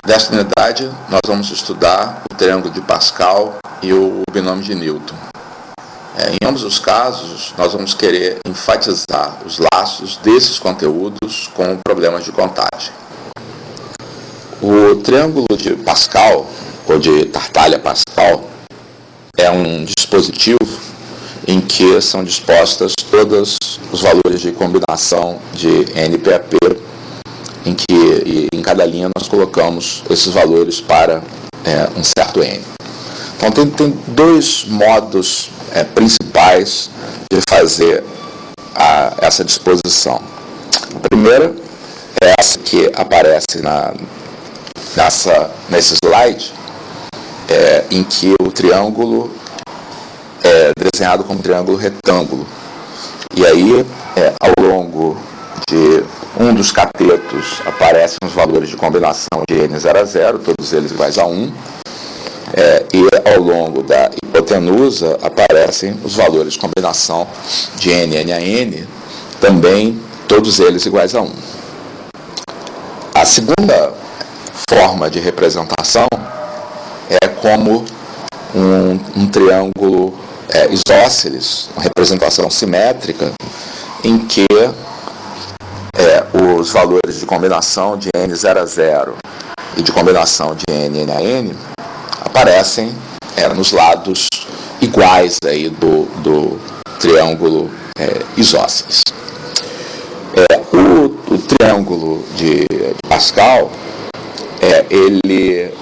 Nesta unidade, nós vamos estudar o triângulo de Pascal e o binômio de Newton. Em ambos os casos, nós vamos querer enfatizar os laços desses conteúdos com problemas de contagem. O triângulo de Pascal, ou de Tartaglia-Pascal, é um dispositivo em que são dispostas todos os valores de combinação de NPAP, em que em cada linha nós colocamos esses valores para um certo N. Então tem dois modos principais de fazer essa disposição. A primeira é essa que aparece nesse slide, em que o triângulo é desenhado como triângulo retângulo. E aí, ao longo de um dos catetos, aparecem os valores de combinação de n0 a 0, todos eles iguais a 1. E ao longo da hipotenusa aparecem os valores de combinação de n a n, também todos eles iguais a 1. A segunda forma de representação é como um triângulo isósceles, uma representação simétrica, em que os valores de combinação de n0 a 0 e de combinação de n a n aparecem nos lados iguais aí do triângulo isósceles. O triângulo de Pascal, ele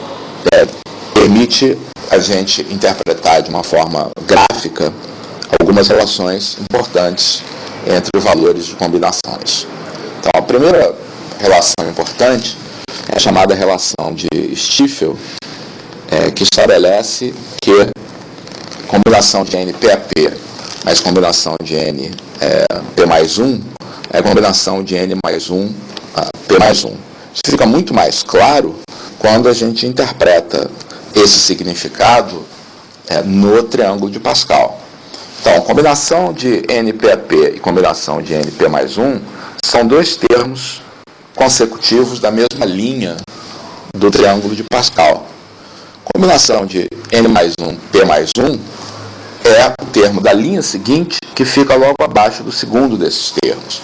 permite a gente interpretar de uma forma gráfica algumas relações importantes entre os valores de combinações. Então, a primeira relação importante é a chamada relação de Stiefel, que estabelece que combinação de NPAP mais combinação de NP mais 1 é a combinação de N mais 1 P mais 1. Isso fica muito mais claro quando a gente interpreta esse significado no triângulo de Pascal. Então, combinação de NPAP e combinação de NP mais 1 são dois termos consecutivos da mesma linha do triângulo de Pascal. Combinação de N mais 1, P mais 1 é o termo da linha seguinte que fica logo abaixo do segundo desses termos.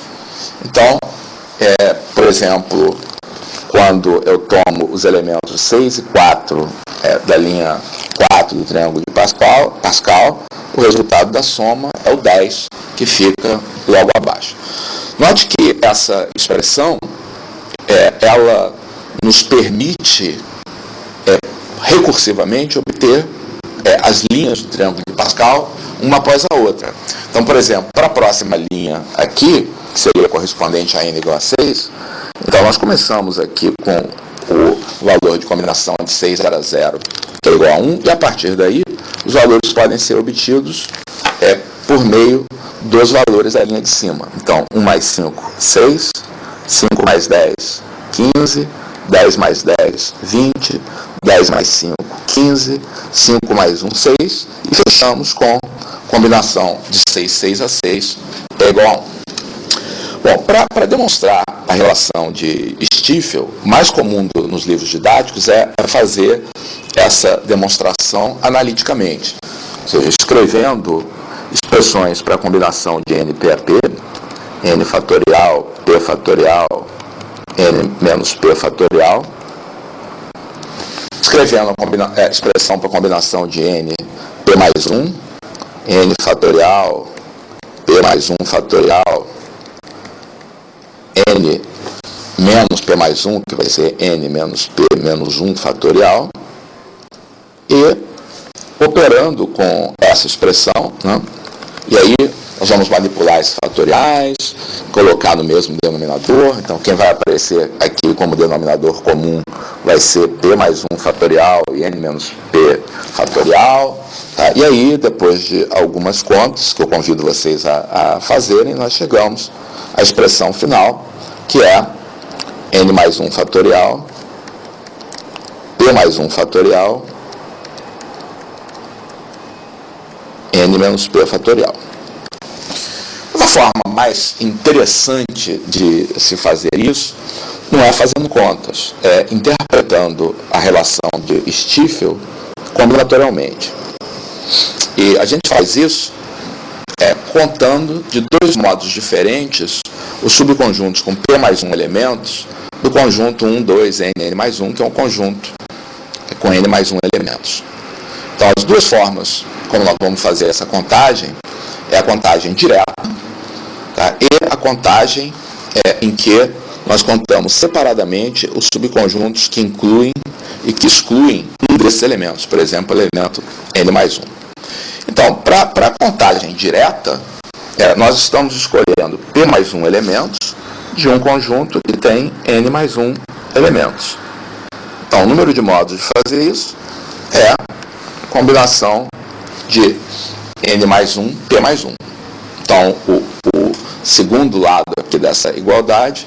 Então, por exemplo, quando eu tomo os elementos 6 e 4 da linha 4 do triângulo de Pascal, o resultado da soma é o 10, que fica logo abaixo. Note que essa expressão, ela nos permite recursivamente obter as linhas do triângulo de Pascal uma após a outra. Então, por exemplo, para a próxima linha aqui, que seria correspondente a n igual a 6, então nós começamos aqui com o valor de combinação de 6 a 0, que é igual a 1, e a partir daí os valores podem ser obtidos por meio dos valores da linha de cima. Então, 1 mais 5, 6, 5 mais 10, 15, 10 mais 10, 20, 10 mais 5, 15, 5 mais 1, 6, e fechamos com combinação de 6 a 6 é igual a 1. Bom, para demonstrar a relação de Stiefel, o mais comum nos livros didáticos é fazer essa demonstração analiticamente, ou seja, escrevendo expressões para a combinação de NPAP, N fatorial, P fatorial, N menos P fatorial, escrevendo a expressão para a combinação de N, P mais 1, N fatorial, P mais 1 fatorial, N menos P mais 1, que vai ser N menos P menos 1 fatorial, e operando com essa expressão, né? E aí nós vamos manipular esses fatoriais, colocar no mesmo denominador. Então, quem vai aparecer aqui como denominador comum vai ser P mais 1 fatorial e N menos P fatorial. Tá? E aí, depois de algumas contas, que eu convido vocês a fazerem, nós chegamos à expressão final, que é N mais 1 fatorial, P mais 1 fatorial, N menos P fatorial. Uma forma mais interessante de se fazer isso não é fazendo contas, é interpretando a relação de Stiefel combinatorialmente. E a gente faz isso contando de dois modos diferentes os subconjuntos com P mais 1 elementos do conjunto 1, 2, N mais 1, que é um conjunto com N mais 1 elementos. Então, as duas formas como nós vamos fazer essa contagem é a contagem direta, tá? E a contagem em que nós contamos separadamente os subconjuntos que incluem e que excluem um desses elementos, por exemplo, o elemento N mais 1. Então, para a contagem direta, nós estamos escolhendo P mais 1 elementos de um conjunto que tem N mais 1 elementos. Então, o número de modos de fazer isso é a combinação de N mais 1, P mais 1. Então, o segundo lado aqui dessa igualdade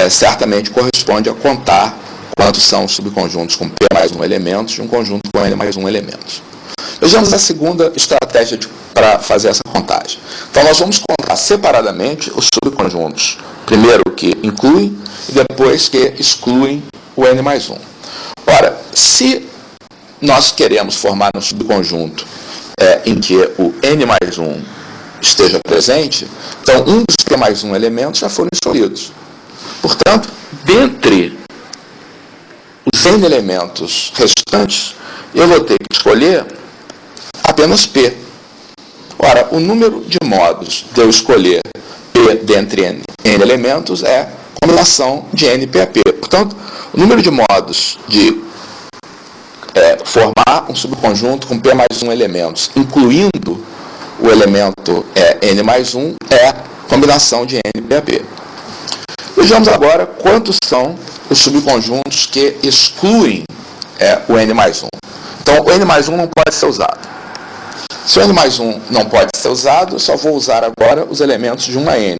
certamente corresponde a contar quantos são os subconjuntos com P mais 1 elementos de um conjunto com N mais 1 elementos. Vejamos a segunda estratégia para fazer essa contagem. Então, nós vamos contar separadamente os subconjuntos, primeiro que incluem e depois que excluem o N mais 1. Ora, se nós queremos formar um subconjunto em que o N mais 1 esteja presente, então um dos P mais 1 elementos já foram escolhidos. Portanto, dentre os N elementos restantes, eu vou ter que escolher apenas P. Ora, o número de modos de eu escolher P dentre N elementos é a combinação de N P a P. Portanto, o número de modos de formar um subconjunto com P mais 1 elementos, incluindo o elemento N mais 1, é a combinação de N P a P. Vejamos agora quantos são os subconjuntos que excluem o N mais 1. Então, o N mais 1 não pode ser usado. Se o N mais 1 não pode ser usado, eu só vou usar agora os elementos de 1 a N.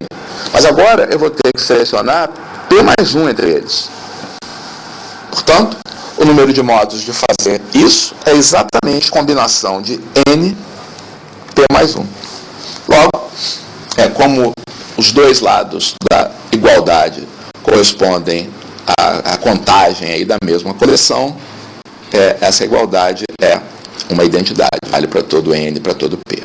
Mas agora eu vou ter que selecionar P mais 1 entre eles. Portanto, o número de modos de fazer isso é exatamente a combinação de N, P mais 1. Logo, como os dois lados da igualdade correspondem à contagem aí da mesma coleção, essa igualdade é uma identidade, vale para todo N e para todo P.